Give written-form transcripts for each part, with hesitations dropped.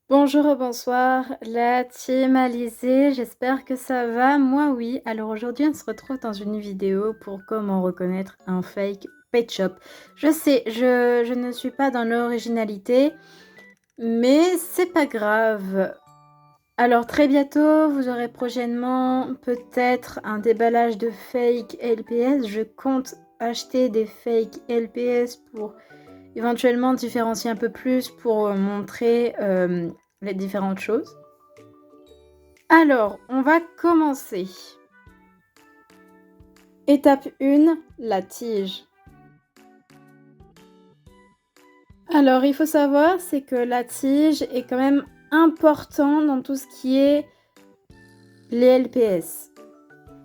Bonjour et bonsoir, la team Alizée, j'espère que ça va. Moi oui, alors aujourd'hui on se retrouve dans une vidéo pour comment reconnaître un fake pet shop. Je sais, je ne suis pas dans l'originalité, mais c'est pas grave. Alors très bientôt, vous aurez prochainement peut-être un déballage de fake LPS. Je compte acheter des fake LPS pour éventuellement différencier un peu plus pour montrer les différentes choses. Alors, on va commencer. Étape 1, la tige. Alors, il faut savoir, c'est que la tige est quand même important dans tout ce qui est les LPS.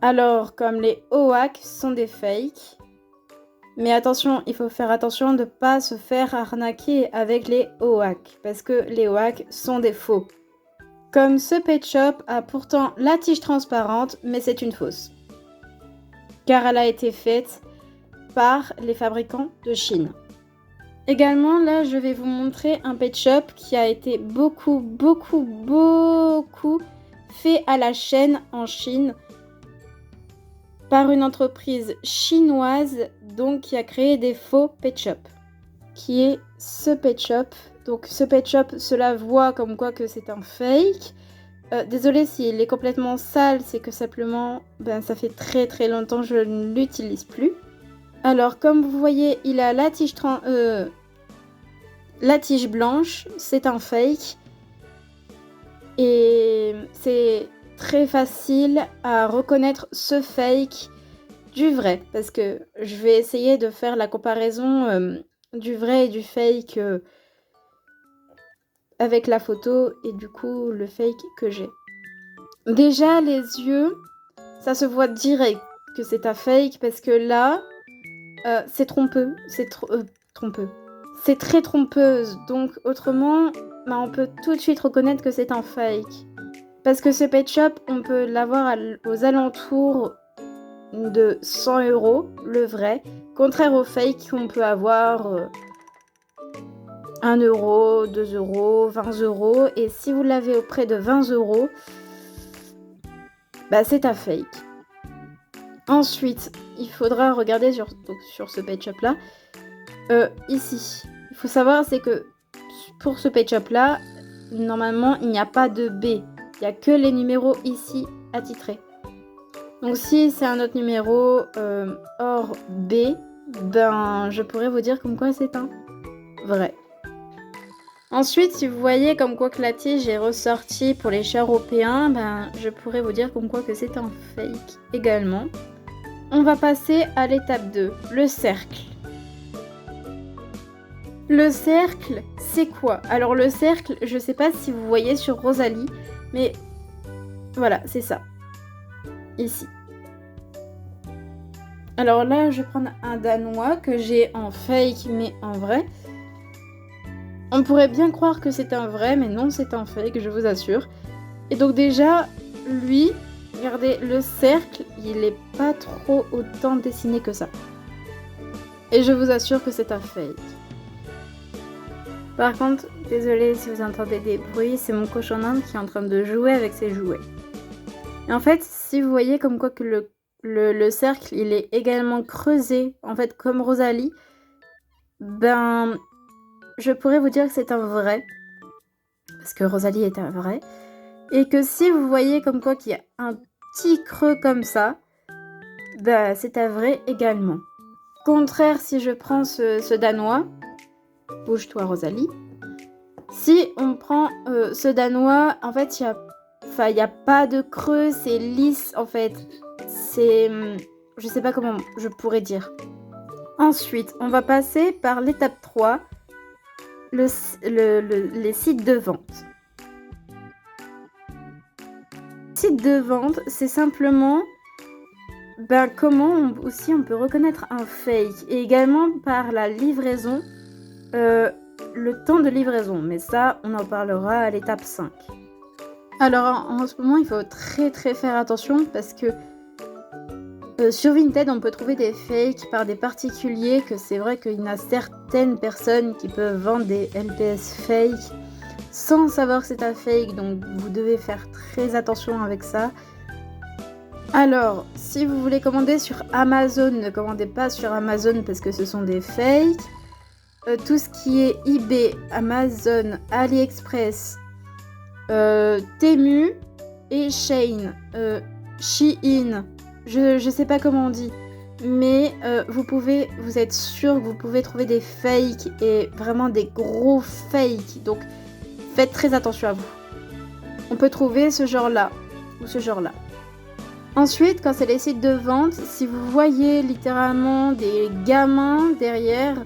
Alors, comme les OAK sont des fakes, mais attention, il faut faire attention de ne pas se faire arnaquer avec les OAK, parce que les OAK sont des faux. Comme ce pet shop a pourtant la tige transparente, mais c'est une fausse. Car elle a été faite par les fabricants de Chine. Également, là, je vais vous montrer un pet shop qui a été beaucoup fait à la chaîne en Chine par une entreprise chinoise donc qui a créé des faux pet shops, qui est ce pet shop. Donc ce pet shop, cela voit comme quoi que c'est un fake. Désolée s'il est complètement sale, c'est que simplement, ça fait très longtemps que je ne l'utilise plus. Alors, comme vous voyez, il a la tige blanche, c'est un fake. Et c'est très facile à reconnaître ce fake du vrai. Parce que je vais essayer de faire la comparaison du vrai et du fake avec la photo et du coup le fake que j'ai. Déjà, les yeux, ça se voit direct que c'est un fake parce que là, c'est trompeux. Trompeux. C'est très trompeuse. Donc, autrement, on peut tout de suite reconnaître que c'est un fake. Parce que ce pet shop, on peut l'avoir aux alentours de 100 €, le vrai. Contraire au fake, on peut avoir 1 €, 2 €, 20 €. Et si vous l'avez auprès de 20 €, c'est un fake. Ensuite, il faudra regarder sur ce pet shop là. Ici, il faut savoir, c'est que pour ce pet shop là, normalement il n'y a pas de B. Il n'y a que les numéros ici attitrés. Donc si c'est un autre numéro hors B, je pourrais vous dire comme quoi c'est un vrai. Ensuite, si vous voyez comme quoi que la tige est ressortie pour les chats européens, je pourrais vous dire comme quoi que c'est un fake également. On va passer à l'étape 2, le cercle. Le cercle, c'est quoi? Alors le cercle, je sais pas si vous voyez sur Rosalie, mais voilà, c'est ça. Ici. Alors là, je vais prendre un danois que j'ai en fake, mais en vrai. On pourrait bien croire que c'est un vrai, mais non, c'est un fake, je vous assure. Et donc déjà, lui, regardez, le cercle, il est pas trop autant dessiné que ça. Et je vous assure que c'est un fake. Par contre, désolé si vous entendez des bruits, c'est mon cochon d'Inde qui est en train de jouer avec ses jouets. Et en fait, si vous voyez comme quoi que le cercle, il est également creusé, en fait, comme Rosalie, je pourrais vous dire que c'est un vrai. Parce que Rosalie est un vrai. Et que si vous voyez comme quoi qu'il y a un petit creux comme ça, c'est un vrai également. Contraire, si je prends ce danois, bouge-toi Rosalie. Si on prend ce danois, en fait, il n'y a pas de creux, c'est lisse en fait. C'est... je sais pas comment je pourrais dire. Ensuite, on va passer par l'étape 3, les sites de vente. Site de vente, c'est simplement comment on peut reconnaître un fake. Et également par la livraison, le temps de livraison. Mais ça, on en parlera à l'étape 5. Alors en ce moment, il faut très faire attention parce que sur Vinted, on peut trouver des fakes par des particuliers, que c'est vrai qu'il y a certaines personnes qui peuvent vendre des LPS fake sans savoir que c'est un fake, donc vous devez faire très attention avec ça. Alors, si vous voulez commander sur Amazon, ne commandez pas sur Amazon parce que ce sont des fakes. Tout ce qui est eBay, Amazon, AliExpress, Temu et Shein, Shein, je sais pas comment on dit, mais vous êtes sûr que vous pouvez trouver des fakes et vraiment des gros fakes, donc faites très attention à vous. On peut trouver ce genre-là ou ce genre-là. Ensuite, quand c'est les sites de vente, si vous voyez littéralement des gamins derrière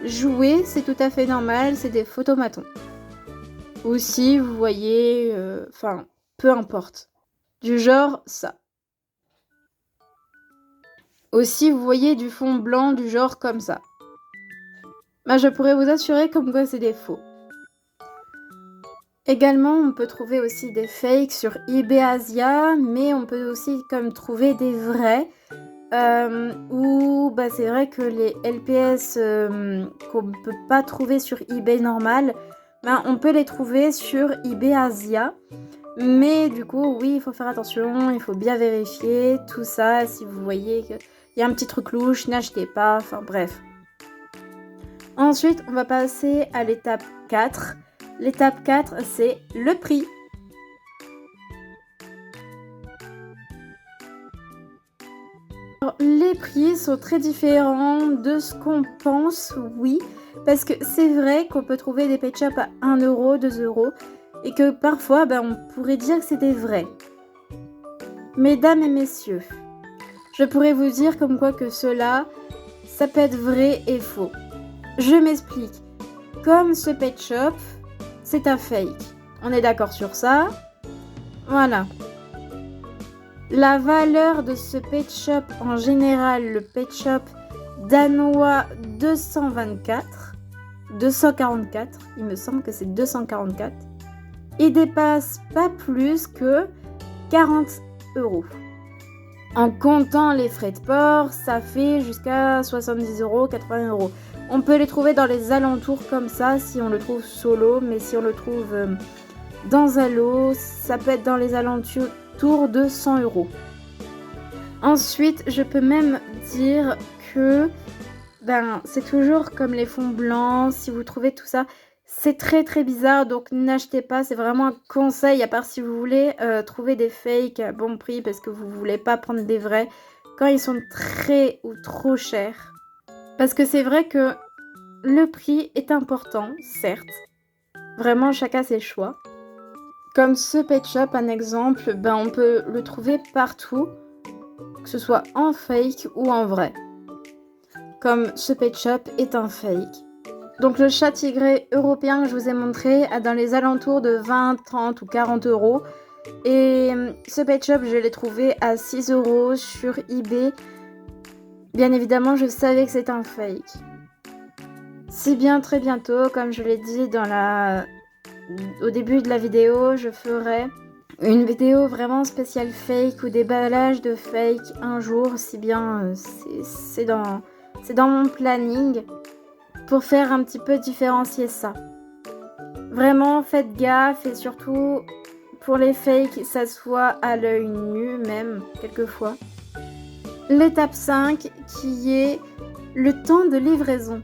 jouer, c'est tout à fait normal, c'est des photomatons. Ou si vous voyez, enfin, peu importe. Du genre ça. Aussi, vous voyez du fond blanc du genre comme ça. Bah, je pourrais vous assurer comme quoi c'est des faux. Également, on peut trouver aussi des fakes sur eBay Asia, mais on peut aussi comme trouver des vrais. Ou bah, c'est vrai que les LPS qu'on ne peut pas trouver sur eBay normal, bah, on peut les trouver sur eBay Asia. Mais du coup, oui, il faut faire attention, il faut bien vérifier tout ça. Si vous voyez qu'il y a un petit truc louche, n'achetez pas, enfin bref. Ensuite, on va passer à l'étape 4. L'étape 4, c'est le prix. Alors, les prix sont très différents de ce qu'on pense, oui, parce que c'est vrai qu'on peut trouver des pet shops à 1 euro, 2 euros, et que parfois, on pourrait dire que c'est des vrais. Mesdames et messieurs, je pourrais vous dire comme quoi que cela, ça peut être vrai et faux. Je m'explique. Comme ce pet shop, c'est un fake. On est d'accord sur ça? Voilà. La valeur de ce pet shop en général, le pet shop danois 244, il me semble que c'est 244, il dépasse pas plus que 40 euros. En comptant les frais de port, ça fait jusqu'à 70 euros, 80 euros. On peut les trouver dans les alentours comme ça si on le trouve solo, mais si on le trouve dans un lot, ça peut être dans les alentours de 100 euros. Ensuite, je peux même dire que c'est toujours comme les fonds blancs, si vous trouvez tout ça, c'est très très bizarre, donc n'achetez pas, c'est vraiment un conseil, à part si vous voulez trouver des fakes à bon prix parce que vous voulez pas prendre des vrais quand ils sont très ou trop chers. Parce que c'est vrai que le prix est important, certes, vraiment chacun ses choix. Comme ce pet shop, un exemple, on peut le trouver partout, que ce soit en fake ou en vrai. Comme ce pet shop est un fake. Donc le chat tigré européen que je vous ai montré a dans les alentours de 20, 30 ou 40 euros. Et ce pet shop, je l'ai trouvé à 6 euros sur eBay. Bien évidemment, je savais que c'est un fake. Si bien très bientôt, comme je l'ai dit au début de la vidéo, je ferai une vidéo vraiment spéciale fake ou déballage de fake un jour, si bien c'est dans mon planning pour faire un petit peu différencier ça. Vraiment, faites gaffe et surtout pour les fakes, ça se voit à l'œil nu même, quelquefois. L'étape 5 qui est le temps de livraison.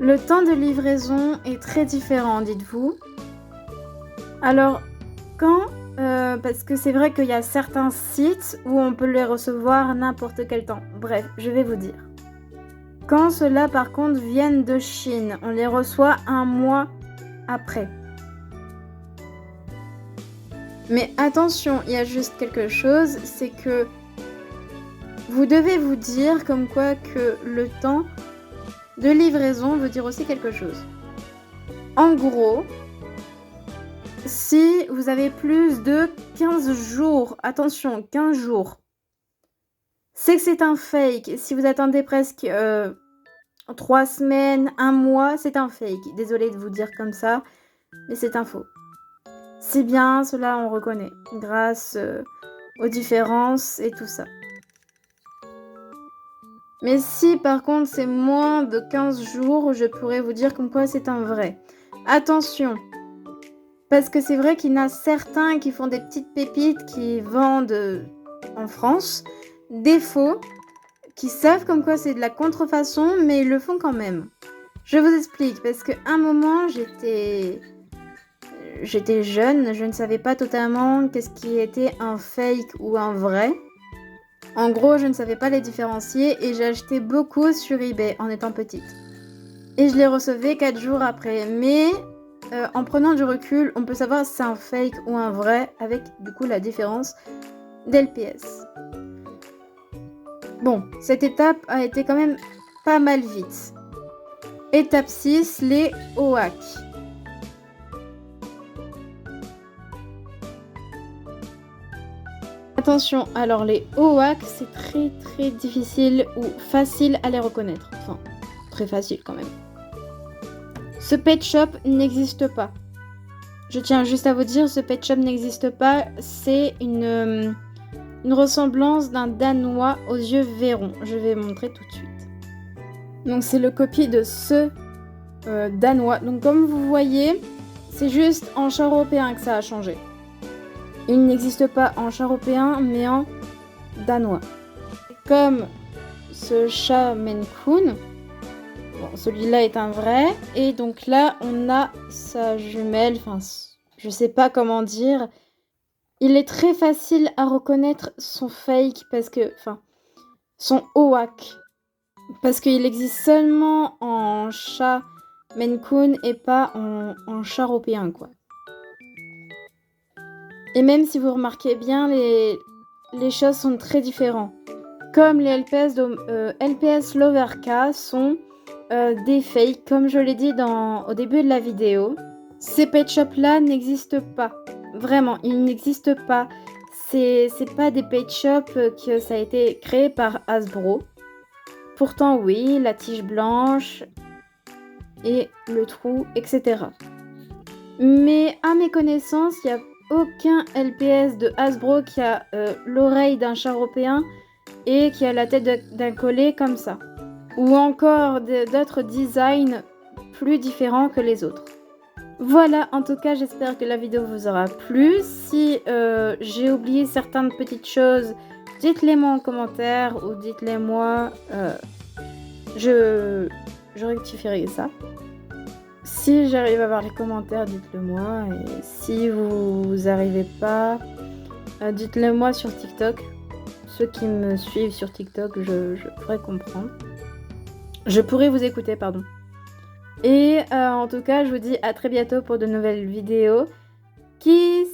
Le temps de livraison est très différent, dites-vous. Alors, parce que c'est vrai qu'il y a certains sites où on peut les recevoir à n'importe quel temps. Bref, je vais vous dire. Quand ceux-là, par contre, viennent de Chine, on les reçoit un mois après. Mais attention, il y a juste quelque chose, c'est que vous devez vous dire comme quoi que le temps de livraison veut dire aussi quelque chose. En gros, si vous avez plus de 15 jours, attention, 15 jours, c'est que c'est un fake. Si vous attendez presque 3 semaines, 1 mois, c'est un fake. Désolée de vous dire comme ça, mais c'est un faux. Si bien, cela on reconnaît, grâce aux différences et tout ça. Mais si par contre c'est moins de 15 jours, je pourrais vous dire comme quoi c'est un vrai. Attention, parce que c'est vrai qu'il y en a certains qui font des petites pépites qui vendent en France, des faux, qui savent comme quoi c'est de la contrefaçon, mais ils le font quand même. Je vous explique, parce qu'à un moment j'étais jeune, je ne savais pas totalement qu'est-ce qui était un fake ou un vrai. En gros, je ne savais pas les différencier et j'ai acheté beaucoup sur eBay en étant petite. Et je les recevais 4 jours après. Mais en prenant du recul, on peut savoir si c'est un fake ou un vrai avec du coup la différence d'LPS. Bon, cette étape a été quand même pas mal vite. Étape 6, les OAK. Attention, alors les OAK, c'est très difficile ou facile à les reconnaître. Enfin, très facile quand même. Ce pet shop n'existe pas. Je tiens juste à vous dire, ce pet shop n'existe pas. C'est une ressemblance d'un Danois aux yeux verrons. Je vais montrer tout de suite. Donc c'est le copie de ce Danois. Donc comme vous voyez, c'est juste en chat européen que ça a changé. Il n'existe pas en chat européen, mais en danois. Comme ce chat Maine Coon, bon, celui-là est un vrai. Et donc là, on a sa jumelle. Enfin, je sais pas comment dire. Il est très facile à reconnaître son fake parce que, enfin, son OAK. Parce qu'il existe seulement en chat Maine Coon et pas en chat européen, quoi. Et même si vous remarquez bien, les choses sont très différentes. Comme les LPS Loverka sont des fakes, comme je l'ai dit au début de la vidéo. Ces pet shops là n'existent pas. Vraiment, ils n'existent pas. C'est pas des pet shops que ça a été créé par Hasbro. Pourtant oui, la tige blanche et le trou, etc. Mais à mes connaissances, il n'y a aucun LPS de Hasbro qui a l'oreille d'un chat européen et qui a la tête d'un collet comme ça. Ou encore d'autres designs plus différents que les autres. Voilà, en tout cas, j'espère que la vidéo vous aura plu. Si j'ai oublié certaines petites choses, dites-les moi en commentaire ou dites-les moi. Je rectifierai ça. Si j'arrive à voir les commentaires, dites-le moi. Et si vous n'arrivez pas, dites-le moi sur TikTok. Ceux qui me suivent sur TikTok, je pourrais comprendre. Je pourrais vous écouter, pardon. Et en tout cas, je vous dis à très bientôt pour de nouvelles vidéos. Kiss!